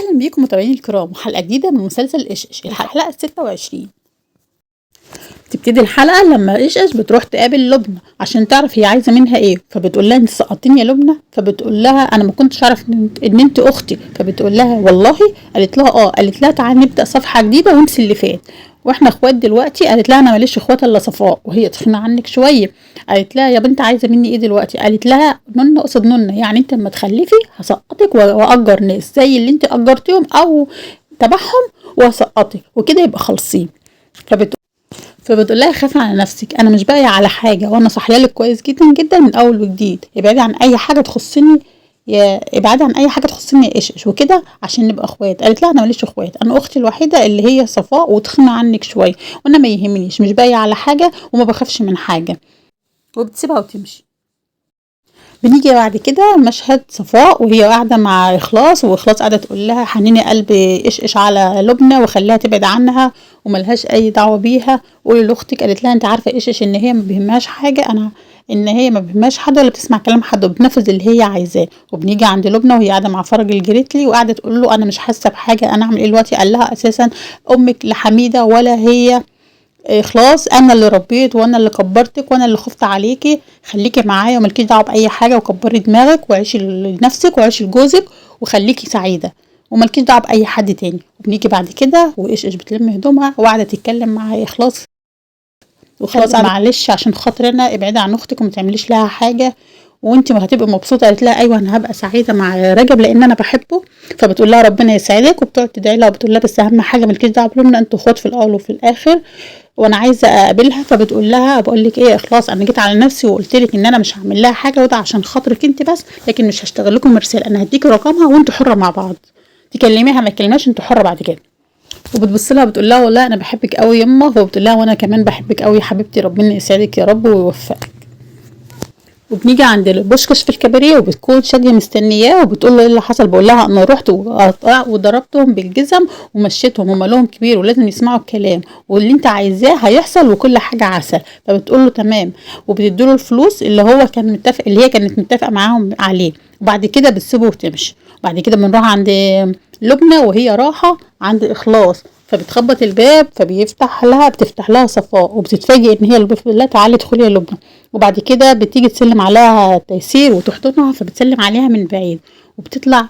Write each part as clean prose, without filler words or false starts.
أهلا بيكم متابعيني الكرام وحلقة جديدة من مسلسل إيش الحلقة 26. تبتدي الحلقة لما إيش بتروح تقابل لبنى عشان تعرف هي عايزة منها ايه، فبتقول لها انت سقطتيني يا لبنى، فبتقول لها انا ما كنتش اعرف ان انت اختي، فبتقول لها والله، قالت لها قالت لها تعالي نبدأ صفحة جديدة وننسي اللي فات واحنا اخوات دلوقتي. قالت لها انا ماليش اخوات الا صفاء وهي تخينه عنك شويه. قالت لها يا بنت عايزه مني ايه دلوقتي؟ قالت لها نونه قصد نونه، يعني انت لما تخلفي هسقطك واجر ناس زي اللي انت اجرتيهم او تبعهم وهسقطك وكده يبقى خالصين. فبتقول لها خافي على نفسك، انا مش باقيه على حاجه وانا صاحيه لك كويس جدا جدا من اول وجديد، ابعدي عن اي حاجه تخصني ابعدي عن اي حاجه تخصني يا ايش وكده عشان نبقى اخوات. قالت لها انا ماليش اخوات، انا اختي الوحيده اللي هي صفاء وتخنه عنك شويه وانا ما يهمنيش، مش باقيه على حاجه وما بخافش من حاجه، وبتسيبها وتمشي. بنيجي بعد كده مشهد صفاء وهي قاعده مع اخلاص، واخلاص قاعده تقول لها حنيني قلب ايش على لبنى وخليها تبعد عنها وملهاش اي دعوه بيها، قولي لاختك. قالت لها انت عارفه ايش ان هي ما بيهمهاش حاجه، ان هي ما بيهمهاش حد ولا بتسمع كلام حد وبتنفذ اللي هي عايزاه. وبنيجي عند لبنى وهي قاعده مع فرج الجريتلي وقاعده تقول له انا مش حاسه بحاجه، انا اعمل ايه دلوقتي؟ قال لها اساسا امك لحميده ولا هي خلاص، انا اللي ربيت وانا اللي كبرتك وانا اللي خفت عليكي، خليكي معايا وملكيش دعوه باي حاجه وكبري دماغك وعيشي لنفسك وعيشي لجوزك وخليكي سعيده وملكيش دعوه باي حد تاني. وبنيجي بعد كده وايش بتلم هدومها وقاعده تتكلم معايا اخلاص، وخلاص معلش عشان خاطر انا ابعدي عن اختك وما تعمليش لها حاجه وانت ما هتبقي مبسوطه. قالت لها ايوه انا هبقى سعيده مع رجب لان انا بحبه. فبتقول لها ربنا يسعدك وبتقعد تدعي لها وبتقول لها بس اهم حاجه مالكيش دعوه بلمنى، انتوا اخوات في الاول وفي الاخر وانا عايزه اقابلها. فبتقول لها بقول لك ايه خلاص انا جيت على نفسي وقلت لك ان انا مش هعمل لها حاجه وده عشان خاطرك انت بس، لكن مش هشتغل لكم مرسال، انا هديكي رقمها وانتوا حره مع بعض، تكلميها ما تكلمهاش انتوا حره بعد كده. وبتبص لها بتقول لها والله انا بحبك قوي يما، فبتقول لها وانا كمان بحبك قوي يا حبيبتي، ربنا يسعدك يا رب ويوفقك. وبنيجي عند البوشكاش في الكباريه وبتكون شاديه مستنياه وبتقول له ايه اللي حصل؟ بقول لها انا رحت وضربتهم بالجزم ومشيتهم، هم لهم كبير ولازم يسمعوا الكلام واللي انت عايزاه هيحصل وكل حاجه عسل. فبتقول له تمام وبتديله الفلوس اللي هو كان متفق اللي هي كانت متفقه معاهم عليه، وبعد كده بتسيبه وتمشي. بعد كده بنروح عند لبنى وهي راحه عند اخلاص، فبتخبط الباب بتفتح لها صفاء وبتتفاجئ ان هي اللي بتقول لها تعالي ادخلي يا لبنى. وبعد كده بتيجي تسلم عليها تيسير وتحضنها، فبتسلم عليها من بعيد وبتطلع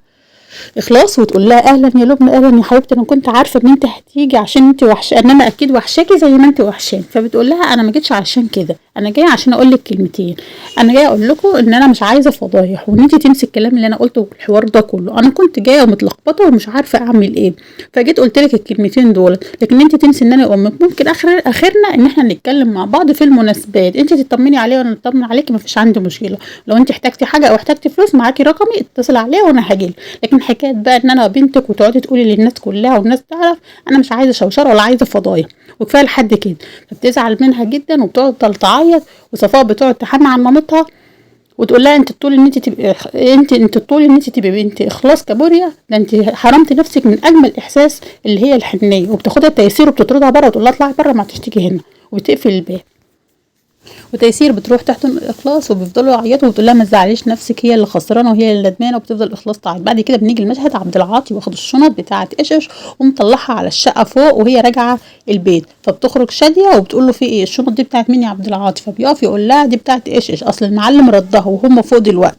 اخلاص وتقول لها اهلا يا لبنى، اهلا يا حبيبتي، انا كنت عارفه ان انت هتيجي عشان انت ان انا اكيد وحشاكي زي ما انت وحشان. فبتقول لها انا ما جيتش عشان كده، انا جايه عشان اقول لك كلمتين، انا جايه اقول لكم ان انا مش عايزه فضايح وان انت تنسي الكلام اللي انا قلته الحوار ده كله، انا كنت جايه متلخبطه ومش عارفه اعمل ايه فجيت قلت لك الكلمتين دول، لكن انت تنسي ان انا امك. ممكن اخرنا ان احنا نتكلم مع بعض في المناسبات، انت تطمني عليا وانا اطمن عليكي، ما فيش عندي مشكله، لو انت احتاجتي حاجه او احتاجتي فلوس معاكي رقمي اتصل عليا وانا هجيلك. لكن حكايه بقى ان انا بنتك وتقعدي تقولي للناس كلها والناس تعرف، انا مش عايزه شوشره ولا عايزه فضايح وكفايه لحد كده. فبتزعل منها جدا وبتقعد تعيط، وصفاء بتقعد تحن عن مامتها وتقول لها انت تطولي ان انت تبقي انت تطولي ان انت تبقي بنت اخلاص كابوريا، ده انت حرمتي نفسك من اجمل احساس اللي هي الحنيه. وبتاخدها التيسير وبتطردها بره وتقول لها اطلعي بره ما تشتكي هنا وبتقفل الباب. وتيسير بتروح تحت اخلاص وبيفضلوا يعيطوا وتقول لها ما تزعليش نفسك، هي اللي خسرانه وهي اللي ندمانه، وبتفضل اخلاص تعيط. بعد كده بنيجي المشهد عبد العاطي واخد الشنط بتاعه ايش ومطلعها على الشقه فوق وهي راجعه البيت، فبتخرج شاديه وبتقول له في ايه الشنط دي بتاعه مين يا عبد العاطي؟ فبيقف يقول لها دي بتاعه ايش اصل المعلم ردها وهم فوق دلوقتي.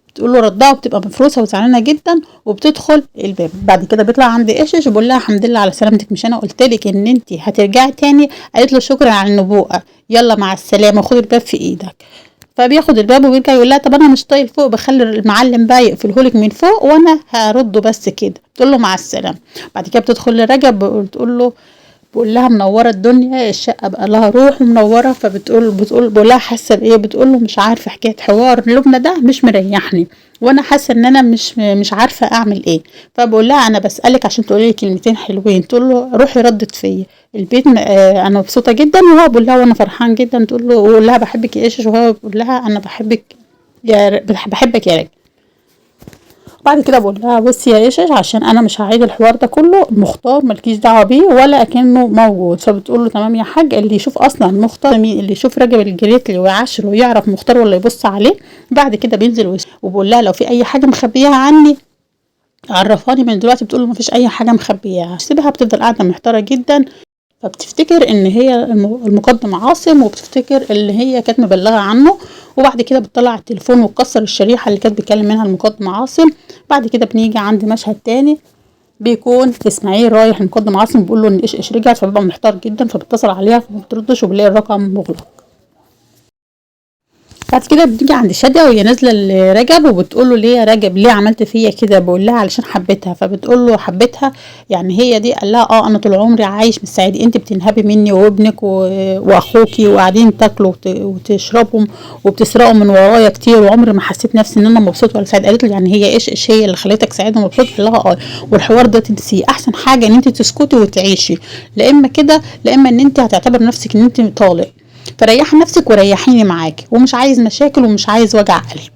بتقول له ردها وبتبقى مفروسه وزعلانه جدا وبتدخل الباب. بعد كده بيطلع عند ايش بيقول لها الحمد لله على سلامتك، مش انا قلت لك ان انت هترجعي تاني؟ قالت له شكرا على النبوءه، يلا مع السلامه وخد الباب في ايدك. فبياخد الباب وبيرجع يقول لها طب انا مش طايل فوق، بخلي المعلم بقى يقفلهولك من فوق وانا هرده بس كده. تقول له مع السلامه. بعد كده بتدخل لرجب بقول لها منوره الدنيا، الشقه بقى لها روح ومنوره. بقول لها حاسه بايه؟ بتقول له مش عارفه، حكايه حوار لبنى ده مش مريحني وانا حاسه ان انا مش عارفه اعمل ايه. فبقول لها انا بسالك عشان تقولي لي كلمتين حلوين. تقول له روحي ردت فيا البيت انا مبسوطه جدا، وهو بقول لها وانا فرحان جدا. تقول له وقول لها بحبك يا ايش، وهو بيقول لها انا بحبك بحبك يا راجل. بعد كده بقول لها بصي يا ايشش عشان انا مش هعيد الحوار ده كله، مختار مالكيش دعوه بيه ولا اكنه موجود. فبتقول له تمام يا حاج، اللي يشوف اصلا مختار مين، اللي يشوف راجل الجريتلي ويعاشره ويعرف مختار ولا يبص عليه. بعد كده بينزل وبقول لها لو في اي حاجه مخبيها عني عرفاني من دلوقتي، بتقول له مفيش اي حاجه مخبياها. سيبها بتفضل قاعده محتاره جدا، فبتفتكر ان هي المقدم عاصم، وبتفتكر ان هي كانت مبلغه عنه. وبعد كده بتطلع التليفون وتكسر الشريحه اللي كانت بيتكلم منها المقدم عاصم. بعد كده بنيجي عند مشهد تاني، بيكون اسماعيل رايح المقدم عاصم بيقول له ان ايش رجعت، فبيبقى محتار جدا، فبيتصل عليها فما بتردش وبيلاقي الرقم مغلق. بعد كده بتيجي عند شادية وهي نازله لرجب، وبتقول له ليه يا رجب، ليه عملت فيا كده؟ بقول لها علشان حبيتها. فبتقول له حبيتها يعني هي دي؟ قال لها انا طول عمري عايش مش سعيد، انت بتنهبي مني وابنك واخوكي، وقاعدين تاكلوا وتشربوا وبتسرقوا من ورايا كتير، وعمري ما حسيت نفسي ان انا مبسوط ولا سعيد. قالت له يعني هي ايش هي اللي خليتك سعيد ومبسوط؟ قال لها والحوار ده تنسيه، احسن حاجه ان انت تسكتي وتعيشي، لا اما كده لا اما ان انت هتعتبر نفسك ان انت طالق، فريحي نفسك وريحيني معاكي، ومش عايز مشاكل ومش عايز وجع قلب.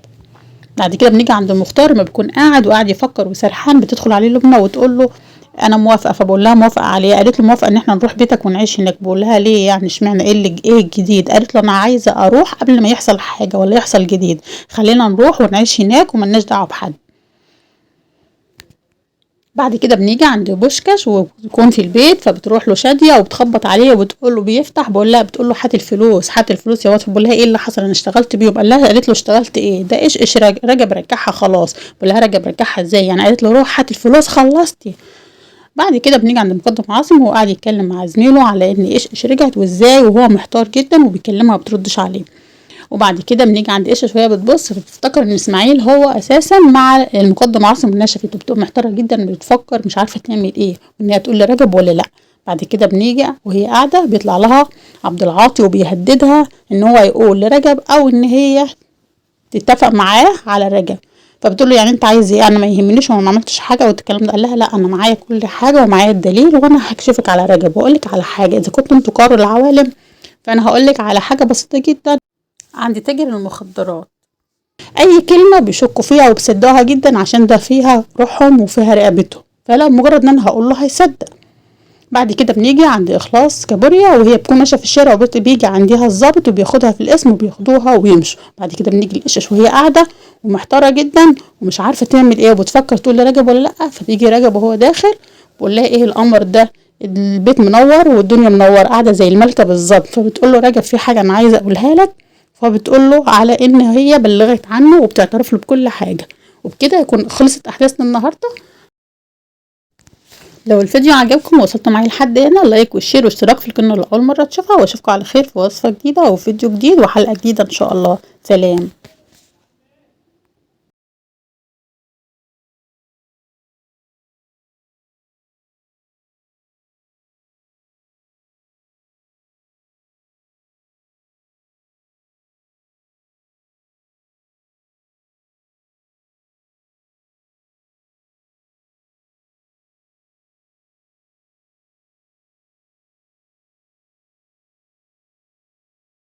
بعد كده بنيجي عند المختار، ما بيكون قاعد وقاعد يفكر وسرحان، بتدخل عليه لبنى وتقول له انا موافقه. فبقول لها موافقه عليه؟ قالت له موافقه ان احنا نروح بيتك ونعيش هناك. بقول لها ليه يعني، اشمعنى، ايه الجديد؟ قالت له انا عايزه اروح قبل ما يحصل حاجه ولا يحصل جديد، خلينا نروح ونعيش هناك وملناش دعوه بحد. بعد كده بنيجي عند بوشكاش ويكون في البيت، فبتروح له شاديه وبتخبط عليه وبتقول له بيفتح. بقول لها بتقول له هات الفلوس هات الفلوس يا واد. بقول لها ايه اللي حصل، انا اشتغلت بيهم. قالت له اشتغلت ايه ده؟ ايش رجب رجعها خلاص. بقول لها رجب رجعها ازاي يعني؟ قالت له روح هات الفلوس خلصتي. بعد كده بنيجي عند مقدم عاصم وهو قاعد يتكلم مع زميله على ان ايش رجعت وازاي، وهو محتار جدا وبيكلمها ما بتردش عليه. وبعد كده بنيجي عند ايش شويه بتبص، بتفتكر ان اسماعيل هو اساسا مع المقدم عاصم النشفي، بتبقى محتاره جدا، بتفكر مش عارفه تعمل ايه، ان هي تقول لرجب ولا لا. بعد كده بنيجي وهي قاعده بيطلع لها عبد العاطي وبيهددها ان هو يقول لرجب او ان هي تتفق معاه على رجب. فبتقول له يعني انت عايز ايه؟ انا ما يهمنيش وانا ما عملتش حاجه والكلام ده. قال لها لا انا معايا كل حاجه ومعايا الدليل، وانا هكشفك على رجب واقول لك على حاجه، اذا كنتوا انتوا كاروا العوالم فانا هقول لك على حاجه بسيطه جدا عند تاجر المخدرات. اي كلمه بيشكوا فيها وبيصدقوها جدا عشان ده فيها روحهم وفيها رقبتهم، فلا مجرد ان انا هقول له هيصدق. بعد كده بنيجي عند اخلاص كابوريا وهي بتكون ماشيه في الشارع وبيجي عندها الضابط وبياخدها في الاسم وبياخدوها ويمشوا. بعد كده بنيجي القشش وهي قاعده ومحتاره جدا ومش عارفه تعمل ايه وبتفكر تقول لرجب ولا لا. فبيجي رجب وهو داخل بيقول لها ايه الامر ده، البيت منور والدنيا منور، قاعده زي الملكه بالظبط. فبتقول له رجب في حاجه انا عايزه اقولها لك. فبتقول له على ان هي بلغت عنه وبتعترف له بكل حاجه. وبكده يكون خلصت احداثنا النهارده. لو الفيديو عجبكم ووصلتوا معايا لحد هنا، لايك والشير واشتراك في القناه لأول مرة تشوفها، واشوفكم على خير في وصفة جديدة وفيديو جديد وحلقة جديدة ان شاء الله. سلام.